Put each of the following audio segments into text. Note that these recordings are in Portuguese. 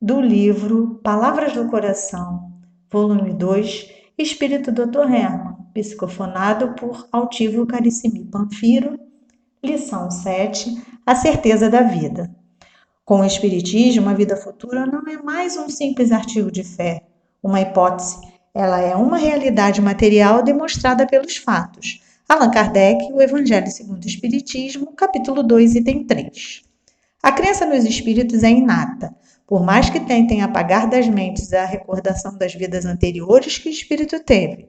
do livro Palavras do Coração, volume 2, Espírito Dr. Hermann, psicofonado por Altivo Carissimi Panfiro, lição 7, A Certeza da Vida. Com o Espiritismo, a vida futura não é mais um simples artigo de fé, uma hipótese. Ela é uma realidade material demonstrada pelos fatos. Allan Kardec, O Evangelho segundo o Espiritismo, capítulo 2, item 3. A crença nos espíritos é inata. Por mais que tentem apagar das mentes a recordação das vidas anteriores que o espírito teve,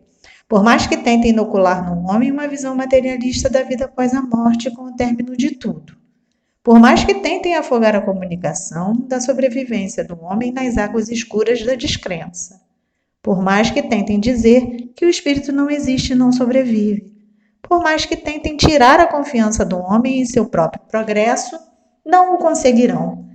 por mais que tentem inocular no homem uma visão materialista da vida após a morte com o término de tudo, por mais que tentem afogar a comunicação da sobrevivência do homem nas águas escuras da descrença, por mais que tentem dizer que o espírito não existe e não sobrevive, por mais que tentem tirar a confiança do homem em seu próprio progresso, não o conseguirão.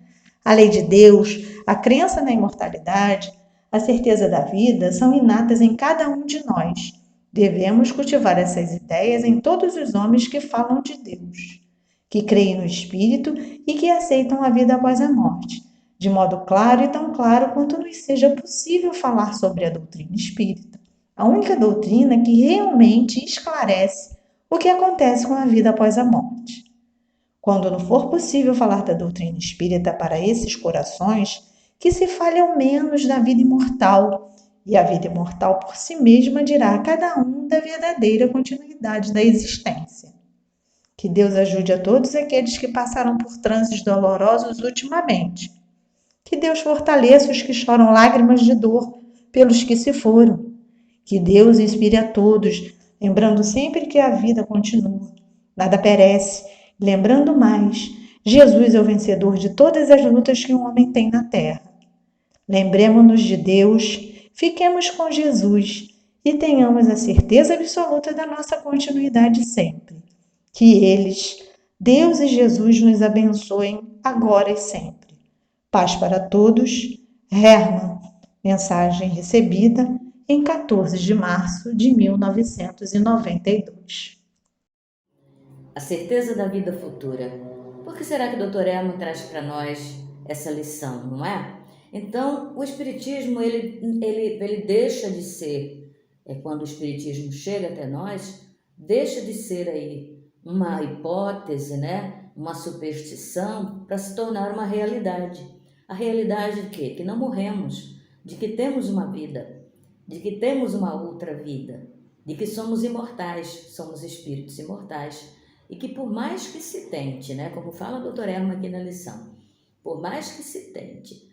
A lei de Deus, a crença na imortalidade, a certeza da vida são inatas em cada um de nós. Devemos cultivar essas ideias em todos os homens que falam de Deus, que creem no Espírito e que aceitam a vida após a morte, de modo claro e tão claro quanto nos seja possível falar sobre a doutrina espírita, a única doutrina que realmente esclarece o que acontece com a vida após a morte. Quando não for possível falar da doutrina espírita para esses corações, que se fale ao menos da vida imortal, e a vida imortal por si mesma dirá a cada um da verdadeira continuidade da existência. Que Deus ajude a todos aqueles que passaram por transes dolorosos ultimamente. Que Deus fortaleça os que choram lágrimas de dor pelos que se foram. Que Deus inspire a todos, lembrando sempre que a vida continua. Nada perece, lembrando mais, Jesus é o vencedor de todas as lutas que um homem tem na terra. Lembremos-nos de Deus, fiquemos com Jesus e tenhamos a certeza absoluta da nossa continuidade sempre. Que eles, Deus e Jesus, nos abençoem agora e sempre. Paz para todos. Hermann. Mensagem recebida em 14 de março de 1992. A certeza da vida futura. Por que será que o Dr. Hermann traz para nós essa lição, não é? Então, o Espiritismo, ele deixa de ser, quando o Espiritismo chega até nós, deixa de ser aí uma hipótese, né? Uma superstição, para se tornar uma realidade. A realidade de quê? Que não morremos, de que temos uma vida, de que temos uma outra vida, de que somos imortais, somos espíritos imortais. E que por mais que se tente, né, como fala o Dr. Hermann aqui na lição, por mais que se tente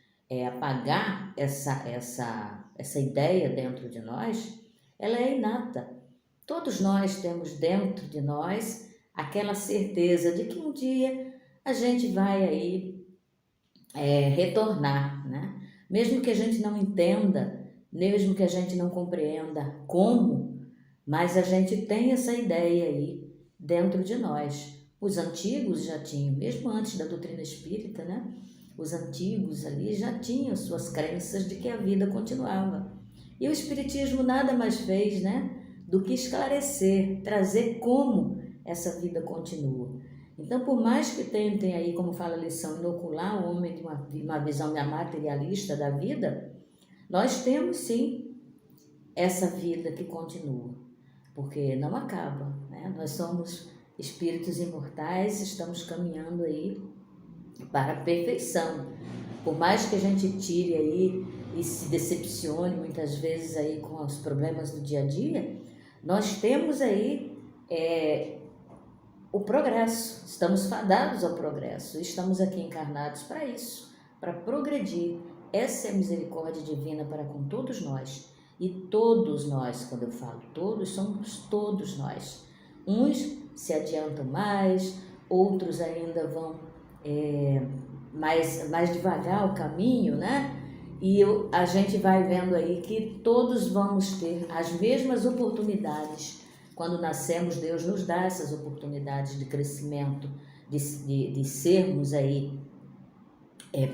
apagar essa ideia dentro de nós, ela é inata. Todos nós temos dentro de nós aquela certeza de que um dia a gente vai aí retornar, né? Mesmo que a gente não entenda, mesmo que a gente não compreenda como, mas a gente tem essa ideia aí dentro de nós. Os antigos já tinham, mesmo antes da doutrina espírita, né? Os antigos ali já tinham suas crenças de que a vida continuava. E o espiritismo nada mais fez, né, do que esclarecer, trazer como essa vida continua. Então, por mais que tentem aí, como fala a lição, inocular o homem de uma visão materialista da vida, nós temos sim essa vida que continua, porque não acaba, né? Nós somos espíritos imortais, estamos caminhando aí para a perfeição. Por mais que a gente tire aí e se decepcione muitas vezes aí com os problemas do dia a dia, nós temos aí o progresso, estamos fadados ao progresso, estamos aqui encarnados para isso, para progredir. Essa é a misericórdia divina para com todos nós. E todos nós, quando eu falo todos, somos todos nós. Uns se adiantam mais, outros ainda vão mais devagar o caminho, né? E a gente vai vendo aí que todos vamos ter as mesmas oportunidades. Quando nascemos, Deus nos dá essas oportunidades de crescimento, de sermos aí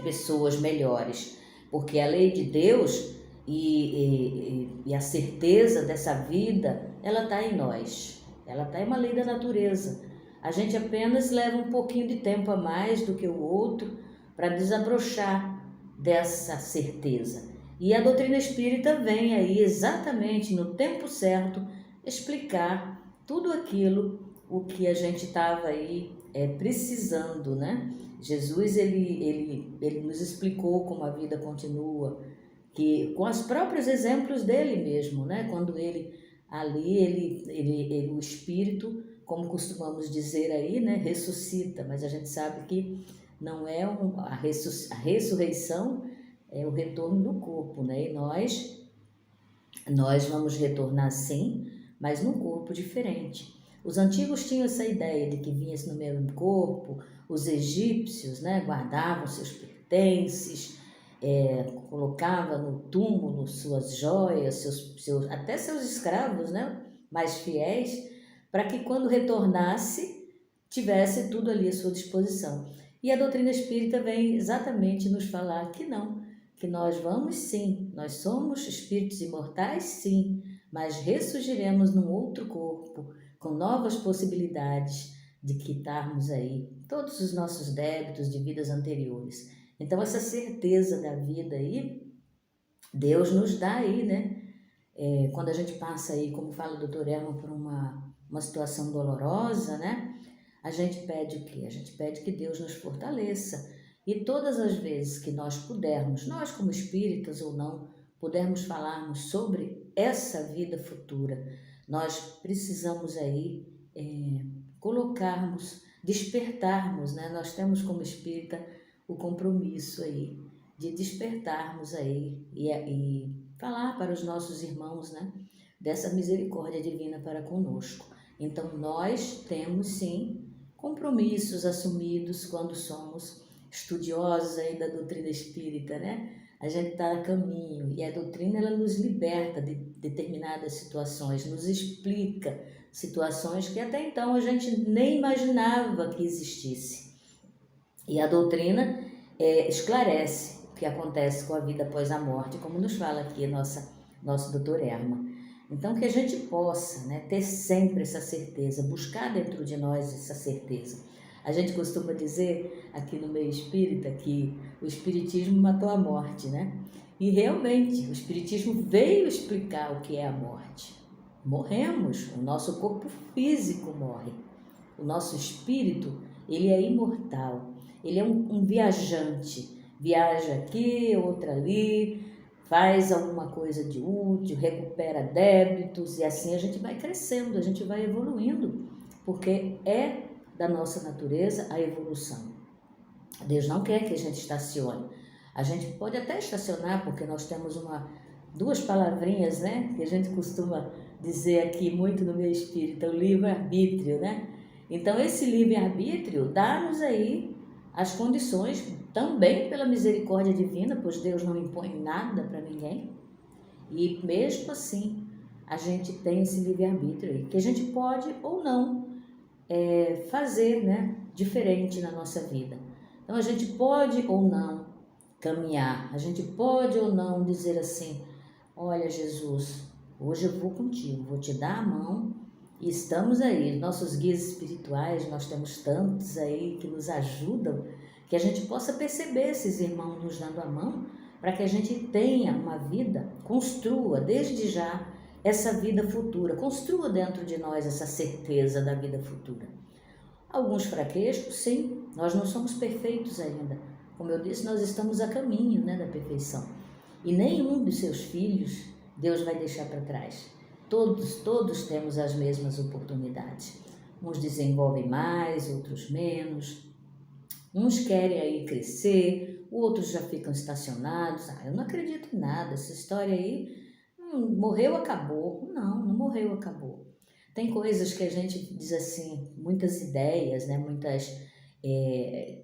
pessoas melhores. Porque a lei de Deus e a certeza dessa vida, ela está em nós. Ela está em uma lei da natureza. A gente apenas leva um pouquinho de tempo a mais do que o outro para desabrochar dessa certeza. E a doutrina espírita vem aí exatamente no tempo certo explicar tudo aquilo o que a gente estava aí precisando, né? Jesus, ele nos explicou como a vida continua, que com os próprios exemplos dele mesmo, né? Quando o Espírito, como costumamos dizer aí, né? Ressuscita, mas a gente sabe que não é a ressurreição é o retorno do corpo, né? E nós vamos retornar sim, mas num corpo diferente. Os antigos tinham essa ideia de que vinha no mesmo corpo, os egípcios, né, guardavam seus pertences, colocava no túmulo suas joias, até seus escravos, né, mais fiéis, para que quando retornasse, tivesse tudo ali à sua disposição. E a doutrina espírita vem exatamente nos falar que não, que nós vamos sim, nós somos espíritos imortais sim, mas ressurgiremos num outro corpo, com novas possibilidades de quitarmos aí todos os nossos débitos de vidas anteriores. Então essa certeza da vida aí, Deus nos dá aí, né? Quando a gente passa aí, como fala o doutor Herman, por uma situação dolorosa, né? A gente pede o quê? A gente pede que Deus nos fortaleça. E todas as vezes que nós pudermos, nós como espíritas ou não, pudermos falarmos sobre essa vida futura, nós precisamos aí colocarmos, despertarmos, né? Nós temos como espírita o compromisso aí de despertarmos aí e falar para os nossos irmãos, né? Dessa misericórdia divina para conosco. Então nós temos sim compromissos assumidos quando somos estudiosos aí da doutrina espírita, né? A gente está a caminho e a doutrina ela nos liberta de determinadas situações, nos explica situações que até então a gente nem imaginava que existisse. E a doutrina esclarece o que acontece com a vida após a morte, como nos fala aqui nosso doutor Herman. Então, que a gente possa, né, ter sempre essa certeza, buscar dentro de nós essa certeza. A gente costuma dizer aqui no meio espírita que o espiritismo matou a morte, né? E realmente, o espiritismo veio explicar o que é a morte. Morremos, o nosso corpo físico morre. O nosso espírito, ele é imortal. Ele é um viajante. Viaja aqui, outra ali, faz alguma coisa de útil, recupera débitos e assim a gente vai crescendo, a gente vai evoluindo, porque é da nossa natureza a evolução. Deus não quer que a gente estacione. A gente pode até estacionar, porque nós temos duas palavrinhas, né, que a gente costuma dizer aqui muito no meu espírito, o livre-arbítrio, né? Então esse livre-arbítrio dá-nos aí as condições, também pela misericórdia divina, pois Deus não impõe nada para ninguém. E mesmo assim, a gente tem esse livre-arbítrio aí, que a gente pode ou não fazer, né, diferente na nossa vida. Então a gente pode ou não caminhar, a gente pode ou não dizer assim, olha Jesus, hoje eu vou contigo, vou te dar a mão e estamos aí, nossos guias espirituais, nós temos tantos aí que nos ajudam, que a gente possa perceber esses irmãos nos dando a mão, para que a gente tenha uma vida, construa desde já essa vida futura, construa dentro de nós essa certeza da vida futura. Alguns fraquejos, sim, nós não somos perfeitos ainda. Como eu disse, nós estamos a caminho, né, da perfeição. E nenhum dos seus filhos Deus vai deixar para trás. Todos temos as mesmas oportunidades. Uns desenvolvem mais, outros menos. Uns querem aí crescer, outros já ficam estacionados. Eu não acredito em nada, essa história aí, morreu, acabou. Não morreu, acabou. Tem coisas que a gente diz assim, muitas ideias, né,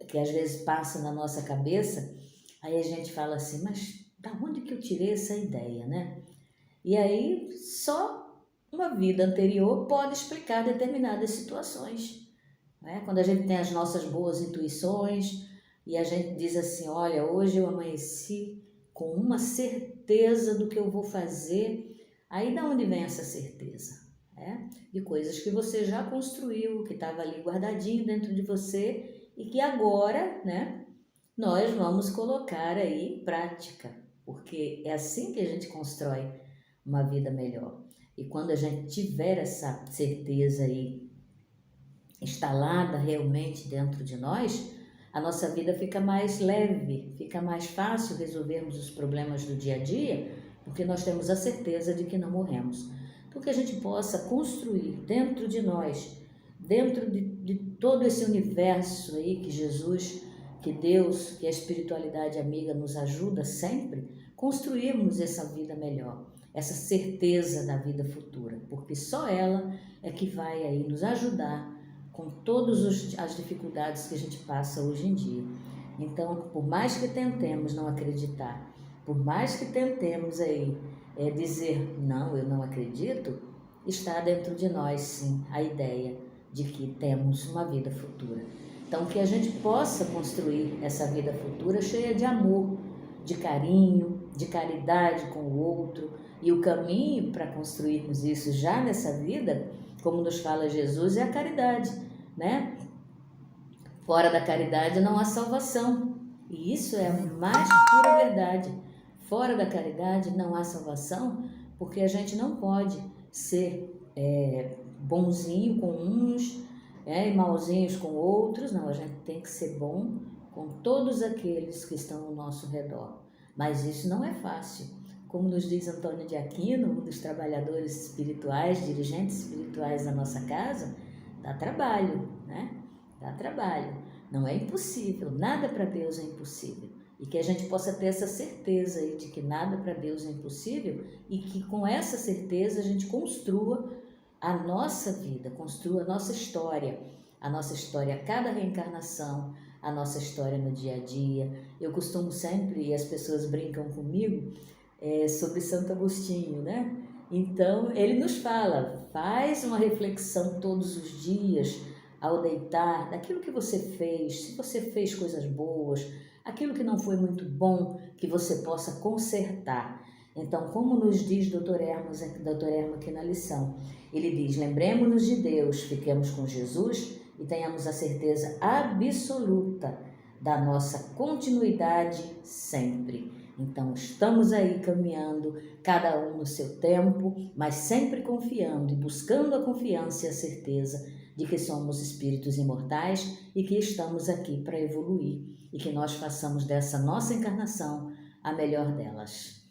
que às vezes passam na nossa cabeça, aí a gente fala assim, mas da onde que eu tirei essa ideia, né? E aí só uma vida anterior pode explicar determinadas situações, né? Quando a gente tem as nossas boas intuições e a gente diz assim, olha, hoje eu amanheci com uma certeza do que eu vou fazer, aí da onde vem essa certeza? De coisas que você já construiu, que estava ali guardadinho dentro de você e que agora, né, nós vamos colocar aí em prática, porque é assim que a gente constrói uma vida melhor. E quando a gente tiver essa certeza aí instalada realmente dentro de nós, a nossa vida fica mais leve, fica mais fácil resolvermos os problemas do dia a dia, porque nós temos a certeza de que não morremos. Então, que a gente possa construir dentro de nós, dentro de todo esse universo aí que Jesus, que Deus, que a espiritualidade amiga nos ajuda sempre, construirmos essa vida melhor, essa certeza da vida futura, porque só ela é que vai aí nos ajudar com todas as dificuldades que a gente passa hoje em dia. Então, por mais que tentemos não acreditar, por mais que tentemos aí dizer, não, eu não acredito, está dentro de nós, sim, a ideia de que temos uma vida futura. Então, que a gente possa construir essa vida futura cheia de amor, de carinho, de caridade com o outro, e o caminho para construirmos isso já nessa vida, como nos fala Jesus, é a caridade, né? Fora da caridade não há salvação. E isso é a mais pura verdade. Fora da caridade não há salvação, porque a gente não pode ser bonzinho com uns e malzinhos com outros. Não, a gente tem que ser bom com todos aqueles que estão ao nosso redor. Mas isso não é fácil. Como nos diz Antônio de Aquino, um dos trabalhadores espirituais, dirigentes espirituais da nossa casa, dá trabalho, né? Dá trabalho. Não é impossível, nada para Deus é impossível. E que a gente possa ter essa certeza aí de que nada para Deus é impossível e que com essa certeza a gente construa a nossa vida, construa a nossa história a cada reencarnação, a nossa história no dia a dia. Eu costumo sempre, e as pessoas brincam comigo, sobre Santo Agostinho, né? Então, ele nos fala, faz uma reflexão todos os dias, ao deitar, daquilo que você fez, se você fez coisas boas, aquilo que não foi muito bom, que você possa consertar. Então, como nos diz Dr. Erma aqui na lição, ele diz, lembremos-nos de Deus, fiquemos com Jesus e tenhamos a certeza absoluta da nossa continuidade sempre. Então, estamos aí caminhando, cada um no seu tempo, mas sempre confiando e buscando a confiança e a certeza de que somos espíritos imortais e que estamos aqui para evoluir e que nós façamos dessa nossa encarnação a melhor delas.